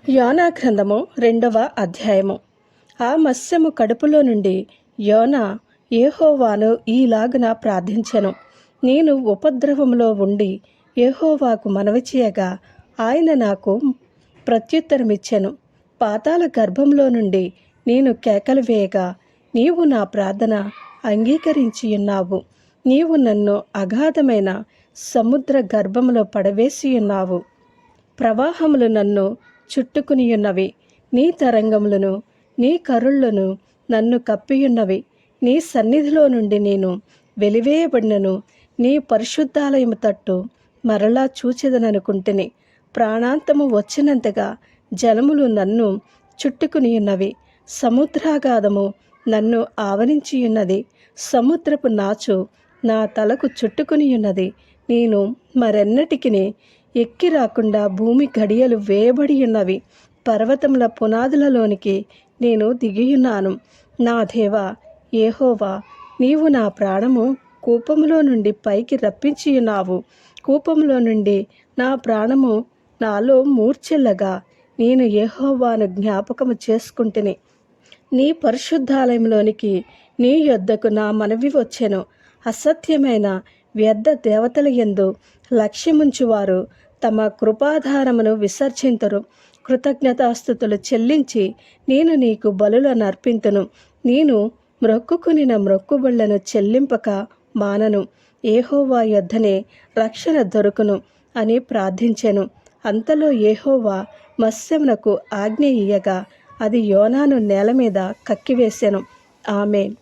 యోనా గ్రంథము 2వ అధ్యాయము. ఆ మత్స్యము కడుపులో నుండి యోనా యెహోవాను ఈలాగున ప్రార్థించెను. నేను ఉపద్రవములో ఉండి యెహోవాకు మనవి చేయగా ఆయన నాకు ప్రత్యుత్తరమిచ్చెను. పాతాళ గర్భంలో నుండి నేను కేకలు వేయగా నీవు నా ప్రార్థన అంగీకరించియున్నావు. నీవు నన్ను అగాధమైన సముద్ర గర్భంలో పడవేసియున్నావు. ప్రవాహములు నన్ను చుట్టుకునియున్నవి. నీ తరంగములను నీ కరుళ్లను నన్ను కప్పియున్నవి. నీ సన్నిధిలో నుండి నేను వెలివేయబడినను నీ పరిశుద్ధాలయము తట్టు మరలా చూచెదననుకుంటుని. ప్రాణాంతము వచ్చినంతగా జలములు నన్ను చుట్టుకునియున్నవి. సముద్రాగాధము నన్ను ఆవరించియున్నది. సముద్రపు నాచు నా తలకు చుట్టుకునియున్నది. నేను మరెన్నటికిని ఎక్కి రాకుండా భూమి గడియలు వేయబడి ఉన్నవి. పర్వతముల పునాదులలోనికి నేను దిగియున్నాను. నా దేవా యెహోవా, నీవు నా ప్రాణము కూపములో నుండి పైకి రప్పించియున్నావు. కూపములో నుండి నా ప్రాణము నాలో మూర్ఛిల్లగా నేను యెహోవాను జ్ఞాపకము చేసుకుంటుని. నీ పరిశుద్ధాలయంలోనికి నీ యొద్దకు నా మనవి వచ్చెను. అసత్యమైన వ్యర్థ దేవతల యందు లక్ష్యముంచువారు తమ కృపాధారమును విసర్జింతురు. కృతజ్ఞతాస్తుతులు చెల్లించి నేను నీకు బలులను అర్పింతును. నేను మ్రొక్కుకొనిన మ్రొక్కుబళ్లను చెల్లింపక మానను. యెహోవా యొద్దనే రక్షణ దొరుకును అని ప్రార్థించెను. అంతలో యెహోవా మత్స్యమునకు ఆజ్ఞ ఇయ్యగా అది యోనాను నేల మీద కక్కివేసెను. ఆమేన్.